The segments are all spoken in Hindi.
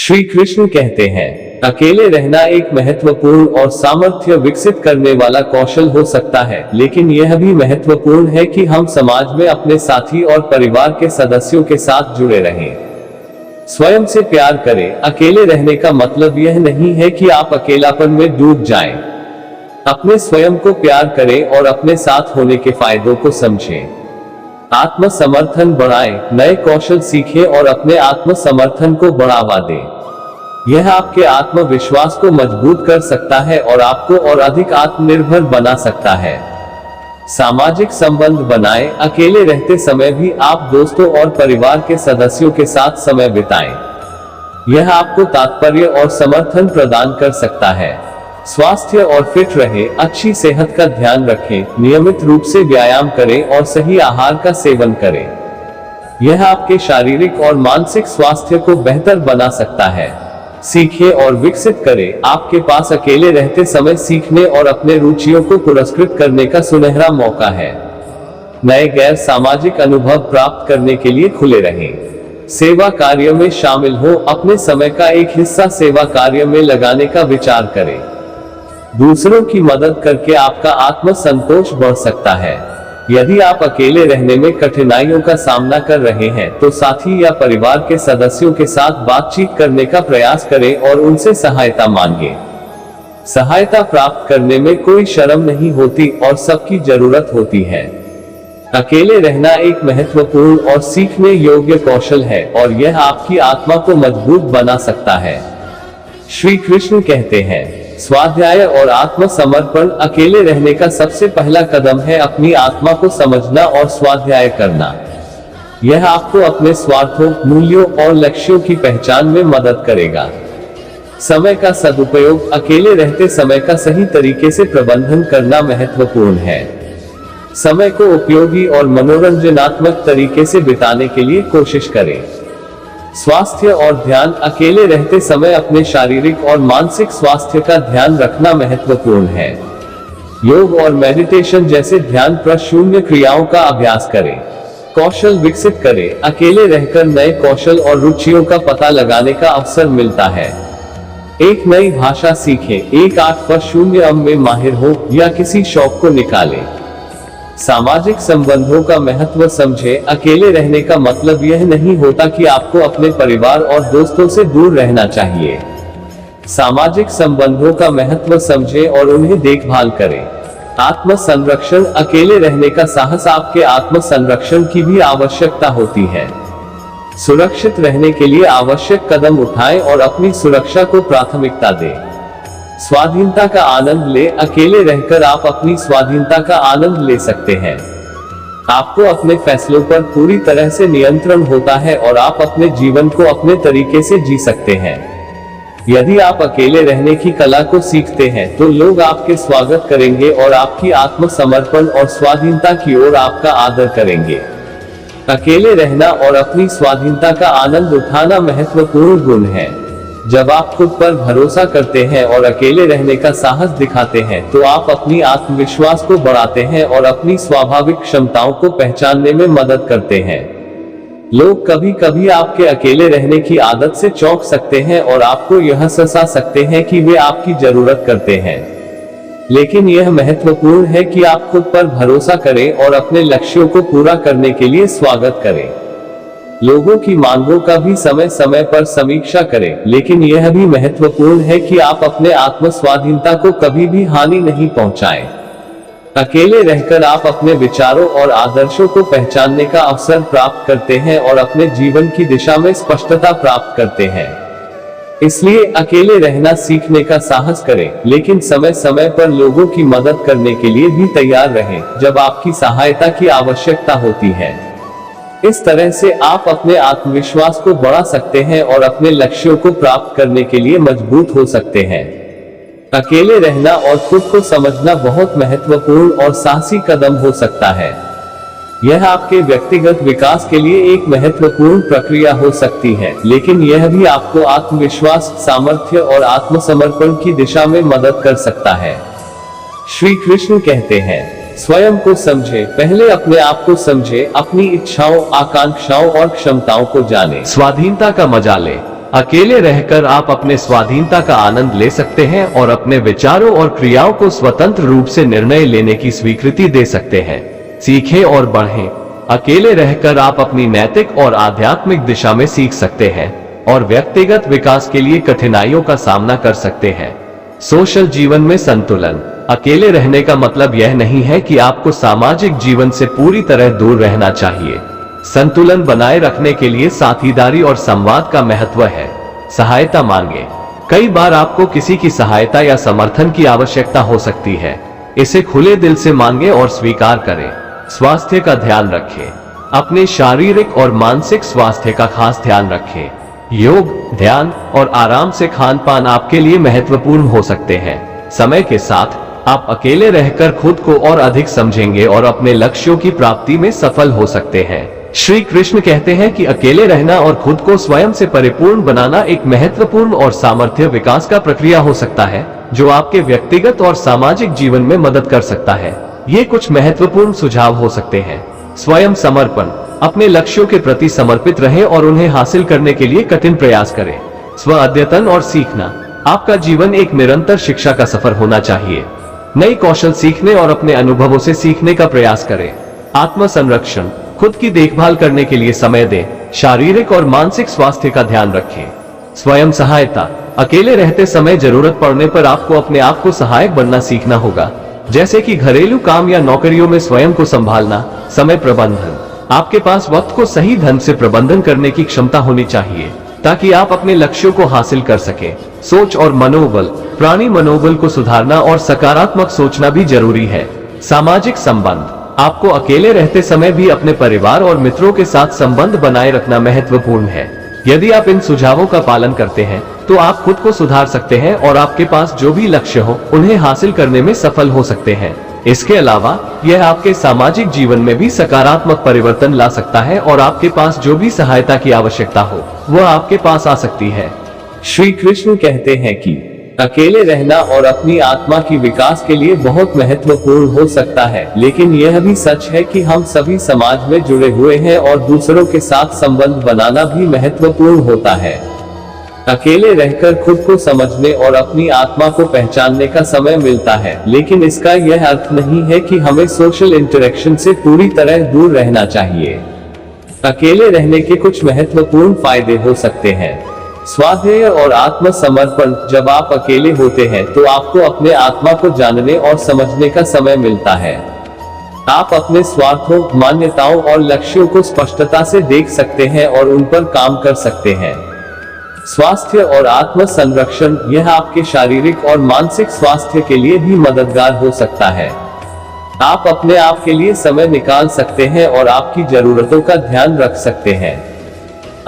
श्री कृष्ण कहते हैं, अकेले रहना एक महत्वपूर्ण और सामर्थ्य विकसित करने वाला कौशल हो सकता है, लेकिन यह भी महत्वपूर्ण है कि हम समाज में अपने साथी और परिवार के सदस्यों के साथ जुड़े रहें। स्वयं से प्यार करें। अकेले रहने का मतलब यह नहीं है कि आप अकेलापन में डूब जाएं। अपने स्वयं को प्यार करें और अपने साथ होने के फायदों को समझें। आत्म समर्थन बढ़ाएं, नए कौशल सीखें और अपने आत्म समर्थन को बढ़ावा दें। यह आपके आत्मविश्वास को मजबूत कर सकता है और आपको और अधिक आत्मनिर्भर बना सकता है। सामाजिक संबंध बनाएं। अकेले रहते समय भी आप दोस्तों और परिवार के सदस्यों के साथ समय बिताएं। यह आपको तात्पर्य और समर्थन प्रदान कर सकता है। स्वास्थ्य और फिट रहे। अच्छी सेहत का ध्यान रखें, नियमित रूप से व्यायाम करें और सही आहार का सेवन करें। यह आपके शारीरिक और मानसिक स्वास्थ्य को बेहतर बना सकता है। सीखें और विकसित करें। आपके पास अकेले रहते समय सीखने और अपने रुचियों को पुरस्कृत करने का सुनहरा मौका है। नए गैर सामाजिक अनुभव प्राप्त करने के लिए खुले रहें। सेवा कार्य में शामिल हो। अपने समय का एक हिस्सा सेवा कार्य में लगाने का विचार करें। दूसरों की मदद करके आपका आत्म संतोष बढ़ सकता है। यदि आप अकेले रहने में कठिनाइयों का सामना कर रहे हैं तो साथी या परिवार के सदस्यों के साथ बातचीत करने का प्रयास करें और उनसे सहायता मांगें। सहायता प्राप्त करने में कोई शर्म नहीं होती और सबकी जरूरत होती है। अकेले रहना एक महत्वपूर्ण और सीखने योग्य कौशल है और यह आपकी आत्मा को मजबूत बना सकता है। श्री कृष्ण कहते हैं, स्वाध्याय और आत्मसमर्पण। अकेले रहने का सबसे पहला कदम है अपनी आत्मा को समझना और स्वाध्याय करना। यह आपको अपने स्वार्थों, मूल्यों और लक्ष्यों की पहचान में मदद करेगा। समय का सदुपयोग। अकेले रहते समय का सही तरीके से प्रबंधन करना महत्वपूर्ण है। समय को उपयोगी और मनोरंजनात्मक तरीके से बिताने के लिए कोशिश करें। स्वास्थ्य और ध्यान। अकेले रहते समय अपने शारीरिक और मानसिक स्वास्थ्य का ध्यान रखना महत्वपूर्ण है। योग और मेडिटेशन जैसे ध्यान प्रशून्य क्रियाओं का अभ्यास करें। कौशल विकसित करें। अकेले रहकर नए कौशल और रुचियों का पता लगाने का अवसर मिलता है। एक नई भाषा सीखें, एक 8x0 में माहिर हो या किसी शौक को निकालें। सामाजिक संबंधों का महत्व समझें। अकेले रहने का मतलब यह नहीं होता कि आपको अपने परिवार और दोस्तों से दूर रहना चाहिए। सामाजिक संबंधों का महत्व समझें और उन्हें देखभाल करें। आत्म संरक्षण। अकेले रहने का साहस आपके आत्म संरक्षण की भी आवश्यकता होती है। सुरक्षित रहने के लिए आवश्यक कदम उठाएं और अपनी सुरक्षा को प्राथमिकता दें। स्वाधीनता का आनंद ले। अकेले रहकर आप अपनी स्वाधीनता का आनंद ले सकते हैं। आपको अपने फैसलों पर पूरी तरह से नियंत्रण होता है और आप अपने जीवन को अपने तरीके से जी सकते हैं। यदि आप अकेले रहने की कला को सीखते हैं तो लोग आपके स्वागत करेंगे और आपकी आत्मसमर्पण और स्वाधीनता की ओर आपका आदर करेंगे। अकेले रहना और अपनी स्वाधीनता का आनंद उठाना महत्वपूर्ण गुण है। जब आप खुद पर भरोसा करते हैं और अकेले रहने का साहस दिखाते हैं तो आप अपनी आत्मविश्वास को बढ़ाते हैं और अपनी स्वाभाविक क्षमताओं को पहचानने में मदद करते हैं। लोग कभी कभी आपके अकेले रहने की आदत से चौंक सकते हैं और आपको यह सहसा सकते हैं कि वे आपकी जरूरत करते हैं। लेकिन यह महत्वपूर्ण है कि आप खुद पर भरोसा करें और अपने लक्ष्यों को पूरा करने के लिए स्वागत करें। लोगों की मांगों का भी समय समय पर समीक्षा करें, लेकिन यह भी महत्वपूर्ण है कि आप अपने आत्म स्वाधीनता को कभी भी हानि नहीं पहुंचाएं। अकेले रहकर आप अपने विचारों और आदर्शों को पहचानने का अवसर प्राप्त करते हैं और अपने जीवन की दिशा में स्पष्टता प्राप्त करते हैं। इसलिए अकेले रहना सीखने का साहस करें, लेकिन समय समय पर लोगों की मदद करने के लिए भी तैयार रहें जब आपकी सहायता की आवश्यकता होती है। इस तरह से आप अपने आत्मविश्वास को बढ़ा सकते हैं और अपने लक्ष्यों को प्राप्त करने के लिए मजबूत हो सकते हैं। अकेले रहना और खुद को समझना बहुत महत्वपूर्ण और साहसी कदम हो सकता है। यह आपके व्यक्तिगत विकास के लिए एक महत्वपूर्ण प्रक्रिया हो सकती है, लेकिन यह भी आपको आत्मविश्वास, सामर्थ्य और आत्मसमर्पण की दिशा में मदद कर सकता है। श्री कृष्ण कहते हैं, स्वयं को समझे। पहले अपने आप को समझे, अपनी इच्छाओं, आकांक्षाओं और क्षमताओं को जाने। स्वाधीनता का मजा ले। अकेले रहकर आप अपने स्वाधीनता का आनंद ले सकते हैं और अपने विचारों और क्रियाओं को स्वतंत्र रूप से निर्णय लेने की स्वीकृति दे सकते हैं। सीखें और बढ़ें। अकेले रहकर आप अपनी नैतिक और आध्यात्मिक दिशा में सीख सकते हैं और व्यक्तिगत विकास के लिए कठिनाइयों का सामना कर सकते हैं। सोशल जीवन में संतुलन। अकेले रहने का मतलब यह नहीं है कि आपको सामाजिक जीवन से पूरी तरह दूर रहना चाहिए। संतुलन बनाए रखने के लिए साथीदारी और संवाद का महत्व है। सहायता मांगे। कई बार आपको किसी की सहायता या समर्थन की आवश्यकता हो सकती है। इसे खुले दिल से मांगे और स्वीकार करें। स्वास्थ्य का ध्यान रखें। अपने शारीरिक और मानसिक स्वास्थ्य का खास ध्यान रखें। योग, ध्यान और आराम से खान पान आपके लिए महत्वपूर्ण हो सकते हैं। समय के साथ आप अकेले रहकर खुद को और अधिक समझेंगे और अपने लक्ष्यों की प्राप्ति में सफल हो सकते हैं। श्री कृष्ण कहते हैं कि अकेले रहना और खुद को स्वयं से परिपूर्ण बनाना एक महत्वपूर्ण और सामर्थ्य विकास का प्रक्रिया हो सकता है, जो आपके व्यक्तिगत और सामाजिक जीवन में मदद कर सकता है। ये कुछ महत्वपूर्ण सुझाव हो सकते हैं। स्वयं समर्पण। अपने लक्ष्यों के प्रति समर्पित रहें और उन्हें हासिल करने के लिए कठिन प्रयास करें। स्व अद्यतन और सीखना। आपका जीवन एक निरंतर शिक्षा का सफर होना चाहिए। नई कौशल सीखने और अपने अनुभवों से सीखने का प्रयास करें। आत्म संरक्षण। खुद की देखभाल करने के लिए समय दें। शारीरिक और मानसिक स्वास्थ्य का ध्यान रखें। स्वयं सहायता। अकेले रहते समय जरूरत पड़ने पर आपको अपने आप को सहायक बनना सीखना होगा, जैसे कि घरेलू काम या नौकरियों में स्वयं को संभालना। समय प्रबंधन। आपके पास वक्त को सही ढंग से प्रबंधन करने की क्षमता होनी चाहिए ताकि आप अपने लक्ष्यों को हासिल कर सकें। सोच और मनोबल। प्राणी मनोबल को सुधारना और सकारात्मक सोचना भी जरूरी है। सामाजिक संबंध। आपको अकेले रहते समय भी अपने परिवार और मित्रों के साथ संबंध बनाए रखना महत्वपूर्ण है। यदि आप इन सुझावों का पालन करते हैं तो आप खुद को सुधार सकते हैं और आपके पास जो भी लक्ष्य हो उन्हें हासिल करने में सफल हो सकते हैं। इसके अलावा यह आपके सामाजिक जीवन में भी सकारात्मक परिवर्तन ला सकता है और आपके पास जो भी सहायता की आवश्यकता हो वह आपके पास आ सकती है। श्री कृष्ण कहते हैं कि अकेले रहना और अपनी आत्मा की विकास के लिए बहुत महत्वपूर्ण हो सकता है, लेकिन यह भी सच है कि हम सभी समाज में जुड़े हुए हैं और दूसरों के साथ संबंध बनाना भी महत्वपूर्ण होता है। अकेले रहकर खुद को समझने और अपनी आत्मा को पहचानने का समय मिलता है, लेकिन इसका यह अर्थ नहीं है कि हमें सोशल इंटरेक्शन से पूरी तरह दूर रहना चाहिए। अकेले रहने के कुछ महत्वपूर्ण फायदे हो सकते हैं। स्वाध्याय और आत्मसमर्पण। जब आप अकेले होते हैं तो आपको अपने आत्मा को जानने और समझने का समय मिलता है। आप अपने स्वार्थों, मान्यताओं और लक्ष्यों को स्पष्टता से देख सकते हैं और उन पर काम कर सकते हैं। स्वास्थ्य और आत्म संरक्षण। यह आपके शारीरिक और मानसिक स्वास्थ्य के लिए भी मददगार हो सकता है। आप अपने आप के लिए समय निकाल सकते हैं और आपकी जरूरतों का ध्यान रख सकते हैं।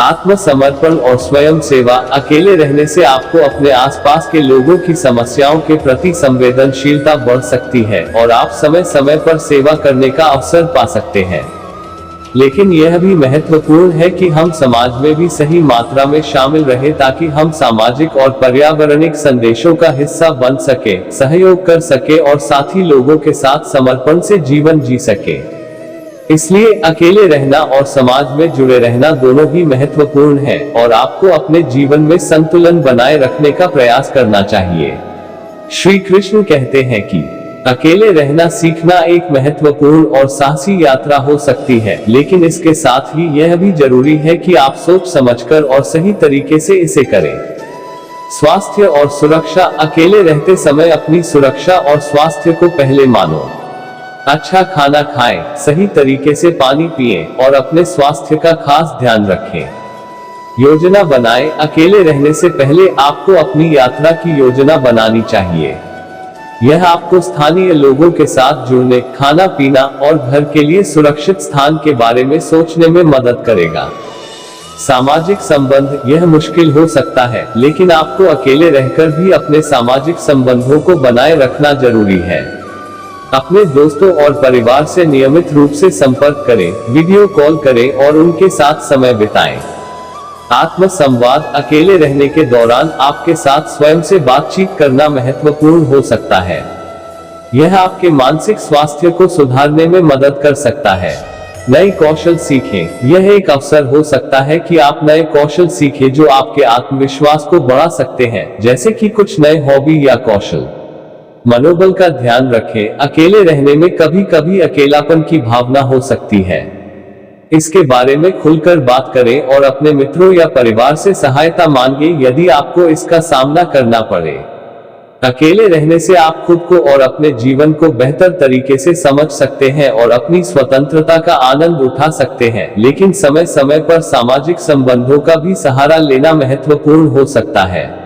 आत्मसमर्पण और स्वयं सेवा। अकेले रहने से आपको अपने आसपास के लोगों की समस्याओं के प्रति संवेदनशीलता बढ़ सकती है और आप समय समय पर सेवा करने का अवसर पा सकते हैं। लेकिन यह भी महत्वपूर्ण है कि हम समाज में भी सही मात्रा में शामिल रहे ताकि हम सामाजिक और पर्यावरणिक संदेशों का हिस्सा बन सके, सहयोग कर सके और साथी लोगों के साथ समर्पण से जीवन जी सके। इसलिए अकेले रहना और समाज में जुड़े रहना दोनों ही महत्वपूर्ण है और आपको अपने जीवन में संतुलन बनाए रखने का प्रयास करना चाहिए। श्री कृष्ण कहते हैं कि अकेले रहना सीखना एक महत्वपूर्ण और साहसी यात्रा हो सकती है, लेकिन इसके साथ ही यह भी जरूरी है कि आप सोच समझकर और सही तरीके से इसे करें। स्वास्थ्य और सुरक्षा। अकेले रहते समय अपनी सुरक्षा और स्वास्थ्य को पहले मानो। अच्छा खाना खाएं, सही तरीके से पानी पिएं और अपने स्वास्थ्य का खास ध्यान रखें। योजना बनाएं। अकेले रहने से पहले आपको अपनी यात्रा की योजना बनानी चाहिए। यह आपको स्थानीय लोगों के साथ जुड़ने, खाना पीना और घर के लिए सुरक्षित स्थान के बारे में सोचने में मदद करेगा। सामाजिक संबंध। यह मुश्किल हो सकता है, लेकिन आपको अकेले रहकर भी अपने सामाजिक संबंधों को बनाए रखना जरूरी है। अपने दोस्तों और परिवार से नियमित रूप से संपर्क करें, वीडियो कॉल करें और उनके साथ समय बिताएं। आत्म संवाद। अकेले रहने के दौरान आपके साथ स्वयं से बातचीत करना महत्वपूर्ण हो सकता है। यह आपके मानसिक स्वास्थ्य को सुधारने में मदद कर सकता है। नए कौशल सीखें। यह एक अवसर हो सकता है कि आप नए कौशल सीखें जो आपके आत्मविश्वास को बढ़ा सकते हैं, जैसे कि कुछ नए हॉबी या कौशल। मनोबल का ध्यान रखें, अकेले रहने में कभी कभी अकेलापन की भावना हो सकती है। इसके बारे में खुलकर बात करें और अपने मित्रों या परिवार से सहायता मांगे यदि आपको इसका सामना करना पड़े। अकेले रहने से आप खुद को और अपने जीवन को बेहतर तरीके से समझ सकते हैं और अपनी स्वतंत्रता का आनंद उठा सकते हैं, लेकिन समय समय पर सामाजिक संबंधों का भी सहारा लेना महत्वपूर्ण हो सकता है।